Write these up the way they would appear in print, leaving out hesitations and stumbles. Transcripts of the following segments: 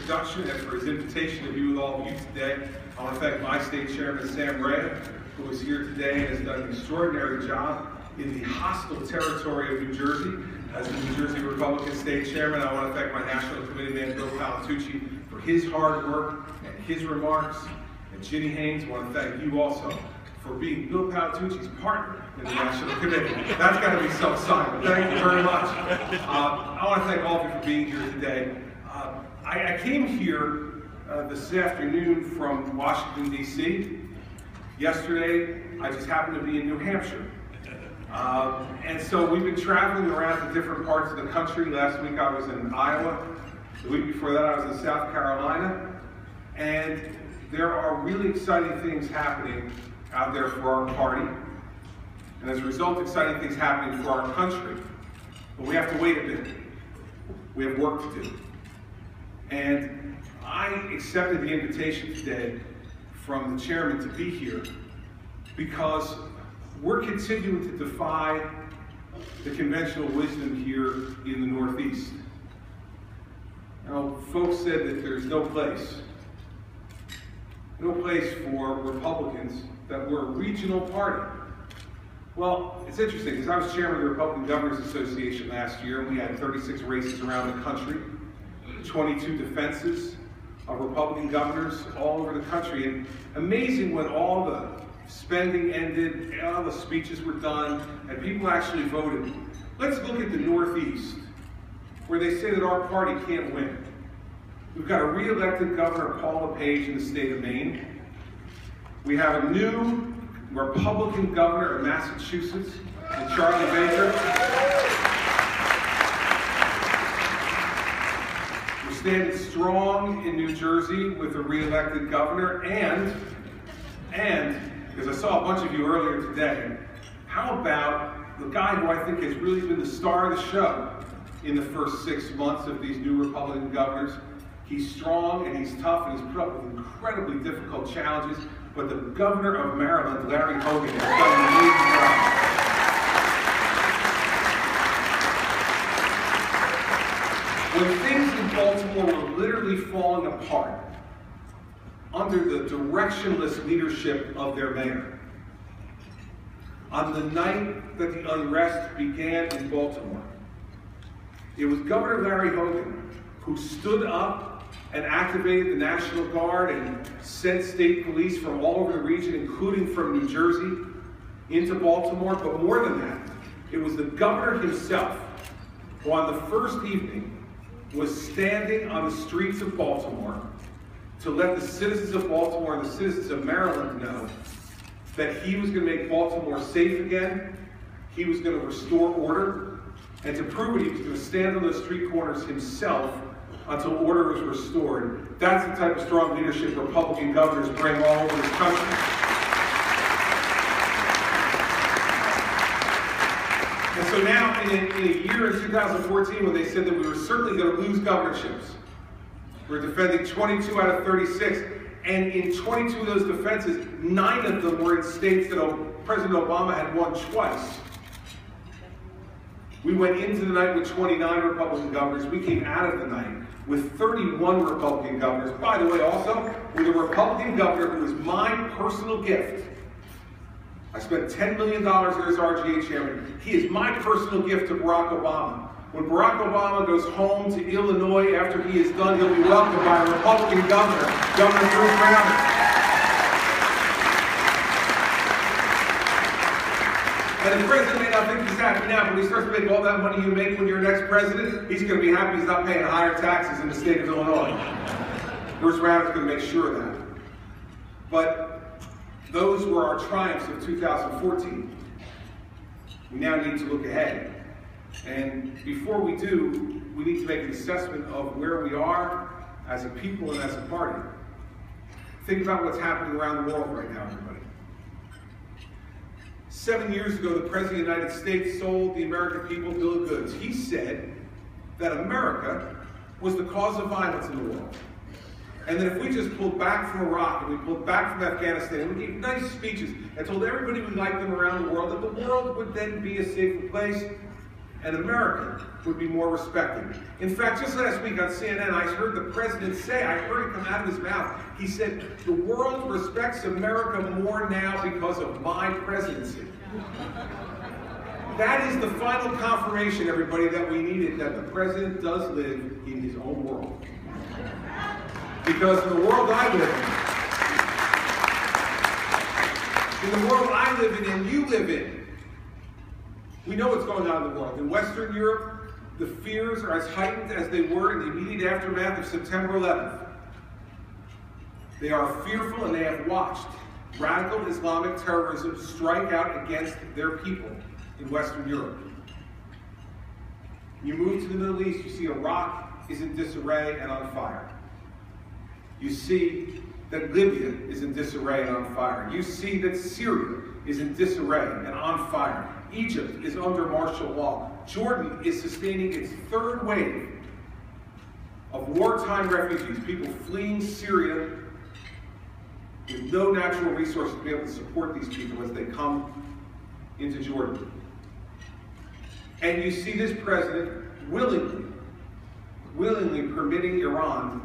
introduction and for his invitation to be with all of you today. I want to thank my state chairman, Sam Rea, who is here today and has done an extraordinary job in the hostile territory of New Jersey. As the New Jersey Republican state chairman, I want to thank my national committee man, Bill Palatucci, for his hard work and his remarks. And Ginny Haynes, I want to thank you also for being Bill Palatucci's partner in the National Committee. That's got to be some sign, but thank you very much. I want to thank all of you for being here today. I came here this afternoon from Washington, D.C. Yesterday, I just happened to be in New Hampshire. And so we've been traveling around to different parts of the country. Last week I was in Iowa. The week before that I was in South Carolina. And there are really exciting things happening out there for our party. And as a result, exciting things happening for our country. But we have to wait a bit. We have work to do. And I accepted the invitation today from the chairman to be here because we're continuing to defy the conventional wisdom here in the Northeast. Now, folks said that there's no place for Republicans, that we're a regional party. Well, it's interesting, because I was chairman of the Republican Governors Association last year, and we had 36 races around the country, 22 defenses of Republican governors all over the country. And amazing when all the spending ended, all the speeches were done, and people actually voted. Let's look at the Northeast, where they say that our party can't win. We've got a re-elected Governor, Paul LePage, in the state of Maine. We have a new Republican governor of Massachusetts, Charlie Baker. We're standing strong in New Jersey with a re-elected governor, and because I saw a bunch of you earlier today, how about the guy who I think has really been the star of the show in the first 6 months of these new Republican governors? He's strong and he's tough and he's put up with incredibly difficult challenges, but the governor of Maryland, Larry Hogan, has done an amazing job. When things in Baltimore were literally falling apart under the directionless leadership of their mayor, on the night that the unrest began in Baltimore, it was Governor Larry Hogan who stood up and activated the National Guard and sent state police from all over the region, including from New Jersey, into Baltimore. But more than that, it was the governor himself who on the first evening was standing on the streets of Baltimore to let the citizens of Baltimore and the citizens of Maryland know that he was going to make Baltimore safe again, he was going to restore order, and to prove it, he was going to stand on those street corners himself until order was restored. That's the type of strong leadership Republican governors bring all over this country. And so now, in a year in 2014, when they said that we were certainly going to lose governorships, we're defending 22 out of 36, and in 22 of those defenses, 9 of them were in states that President Obama had won twice. We went into the night with 29 Republican governors. We came out of the night with 31 Republican governors. By the way, also, with a Republican governor who is my personal gift. I spent $10 million as RGA chairman. He is my personal gift to Barack Obama. When Barack Obama goes home to Illinois after he is done, he'll be welcomed by a Republican governor, Governor Chris Christie. And the president may not think he's happy now, but when he starts to make all that money you make when you're next president, he's going to be happy he's not paying higher taxes in the state of Illinois. Bruce Brown is going to make sure of that. But those were our triumphs of 2014. We now need to look ahead. And before we do, we need to make an assessment of where we are as a people and as a party. Think about what's happening around the world right now, everybody. 7 years ago, the President of the United States sold the American people a bill of goods. He said that America was the cause of violence in the world. And that if we just pulled back from Iraq and we pulled back from Afghanistan and we gave nice speeches and told everybody we liked them around the world, that the world would then be a safer place. and America would be more respected. In fact, just last week on CNN, I heard the president say, I heard it come out of his mouth, he said, the world respects America more now because of my presidency. That is the final confirmation, everybody, that we needed, that the president does live in his own world. Because in the world I live in, and you live in, we know what's going on in the world. In Western Europe, the fears are as heightened as they were in the immediate aftermath of September 11th. They are fearful and they have watched radical Islamic terrorism strike out against their people in Western Europe. You move to the Middle East, you see Iraq is in disarray and on fire. You see that Libya is in disarray and on fire. You see that Syria is in disarray and on fire. Egypt is under martial law. Jordan is sustaining its third wave of wartime refugees, people fleeing Syria with no natural resources to be able to support these people as they come into Jordan. And you see this president willingly permitting Iran,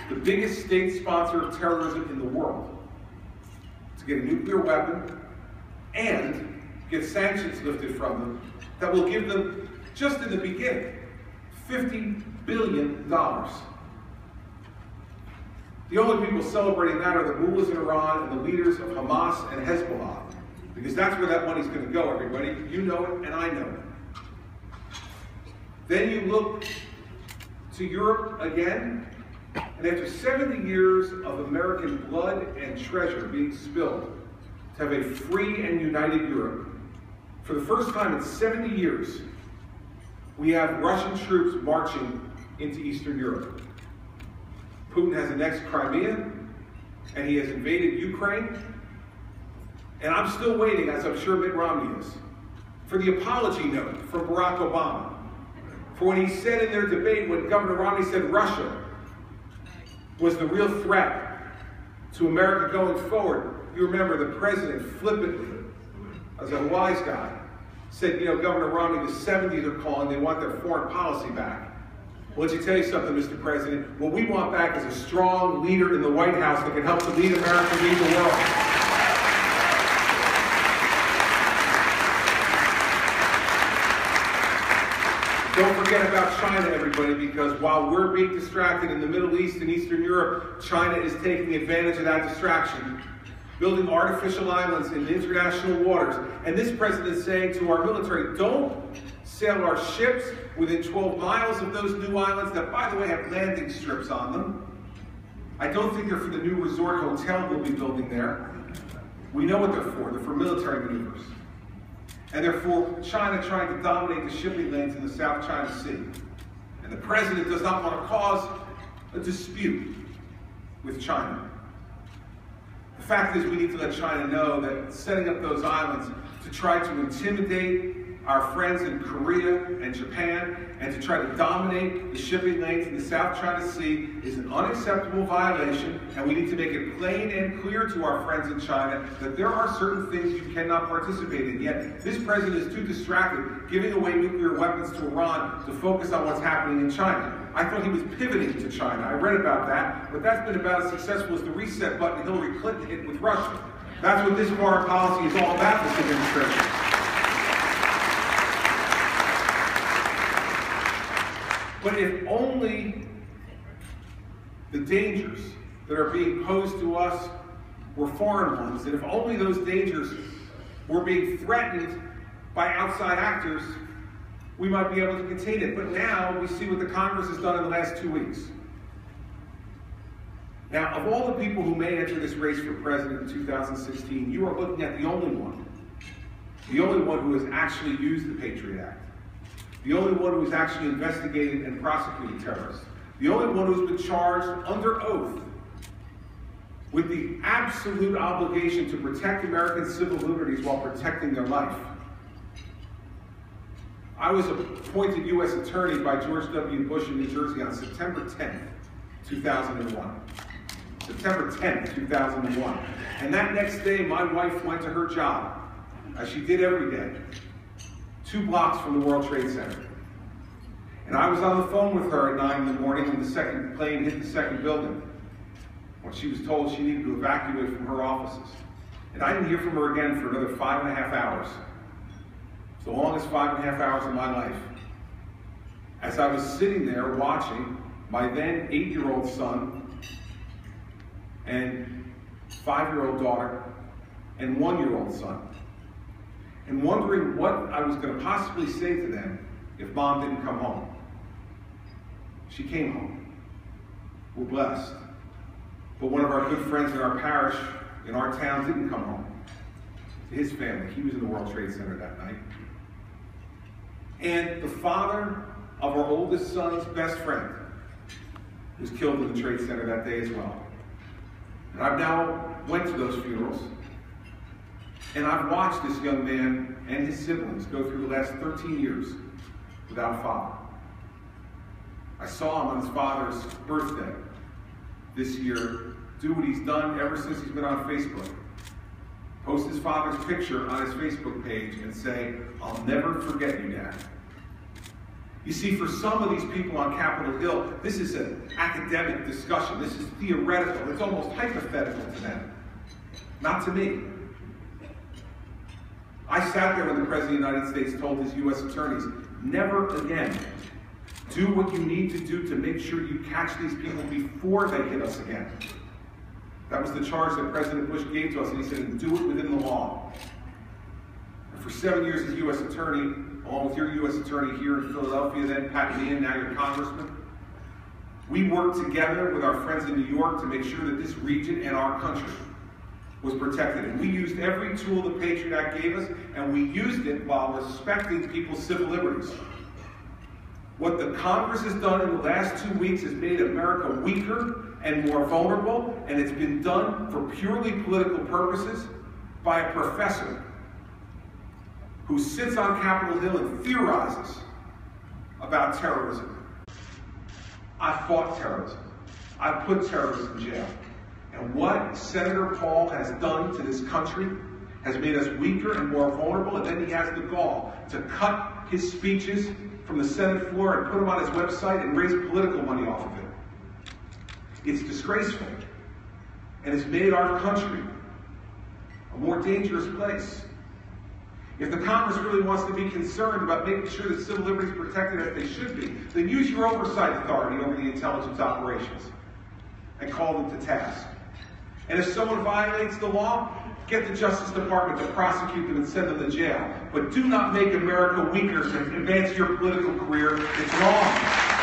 the biggest state sponsor of terrorism in the world, to get a nuclear weapon and get sanctions lifted from them that will give them, just in the beginning, $50 billion. The only people celebrating that are the mullahs in Iran and the leaders of Hamas and Hezbollah, because that's where that money's going to go, everybody. You know it, and I know it. Then you look to Europe again, and after 70 years of American blood and treasure being spilled to have a free and united Europe, for the first time in 70 years, we have Russian troops marching into Eastern Europe. Putin has annexed Crimea, and he has invaded Ukraine. And I'm still waiting, as I'm sure Mitt Romney is, for the apology note from Barack Obama. For when he said in their debate, when Governor Romney said Russia was the real threat to America going forward, you remember the president flippantly, as a wise guy, said, you know, Governor Romney, the 70s are calling, they want their foreign policy back. Well, let me tell you something, Mr. President. What we want back is a strong leader in the White House that can help to lead America, lead the world. Don't forget about China, everybody, because while we're being distracted in the Middle East and Eastern Europe, China is taking advantage of that distraction, building artificial islands in international waters. And this president is saying to our military, don't sail our ships within 12 miles of those new islands that, by the way, have landing strips on them. I don't think they're for the new resort hotel we'll be building there. We know what they're for. They're for military maneuvers. And they're for China trying to dominate the shipping lanes in the South China Sea. And the president does not want to cause a dispute with China. The fact is, we need to let China know that setting up those islands to try to intimidate our friends in Korea and Japan and to try to dominate the shipping lanes in the South China Sea is an unacceptable violation, and we need to make it plain and clear to our friends in China that there are certain things you cannot participate in. Yet, this president is too distracted giving away nuclear weapons to Iran to focus on what's happening in China. I thought he was pivoting to China. I read about that, but that's been about as successful as the reset button Hillary Clinton hit with Russia. That's what this foreign policy is all about, this administration. But if only the dangers that are being posed to us were foreign ones, and if only those dangers were being threatened by outside actors, we might be able to contain it. But now we see what the Congress has done in the last 2 weeks. Now, of all the people who may enter this race for president in 2016, you are looking at the only one who has actually used the Patriot Act. The only one who has actually investigated and prosecuted terrorists. The only one who's been charged under oath with the absolute obligation to protect American civil liberties while protecting their life. I was appointed U.S. Attorney by George W. Bush in New Jersey on September 10th, 2001. September 10th, 2001. And that next day, my wife went to her job, as she did every day, 2 blocks from the World Trade Center. And I was on the phone with her at 9 in the morning when the second plane hit the second building, when she was told she needed to evacuate from her offices. And I didn't hear from her again for another 5.5 hours. It's the longest 5.5 hours of my life. As I was sitting there watching my then 8-year-old son and 5-year-old daughter and 1-year-old son, and wondering what I was going to possibly say to them if Mom didn't come home. She came home. We're blessed. But one of our good friends in our parish, in our town, didn't come home. His family, he was in the World Trade Center that night. And the father of our oldest son's best friend was killed in the Trade Center that day as well. And I've now went to those funerals, and I've watched this young man and his siblings go through the last 13 years without a father. I saw him on his father's birthday this year do what he's done ever since he's been on Facebook. Post his father's picture on his Facebook page and say, "I'll never forget you, Dad." You see, for some of these people on Capitol Hill, this is an academic discussion. This is theoretical. It's almost hypothetical to them. Not to me. I sat there when the President of the United States told his U.S. attorneys, never again. Do what you need to do to make sure you catch these people before they hit us again. That was the charge that President Bush gave to us, and he said, do it within the law. And for 7 years as U.S. attorney, along with your U.S. attorney here in Philadelphia, then Pat Meehan, now your congressman, we worked together with our friends in New York to make sure that this region and our country was protected. And we used every tool the Patriot Act gave us, and we used it while respecting people's civil liberties. What the Congress has done in the last 2 weeks has made America weaker and more vulnerable, and it's been done for purely political purposes by a professor who sits on Capitol Hill and theorizes about terrorism. I fought terrorism. I put terrorists in jail. And what Senator Paul has done to this country has made us weaker and more vulnerable, and then he has the gall to cut his speeches from the Senate floor and put them on his website and raise political money off of it. It's disgraceful, and it's made our country a more dangerous place. If the Congress really wants to be concerned about making sure that civil liberties are protected as they should be, then use your oversight authority over the intelligence operations and call them to task. And if someone violates the law, get the Justice Department to prosecute them and send them to jail. But do not make America weaker to advance your political career. It's wrong.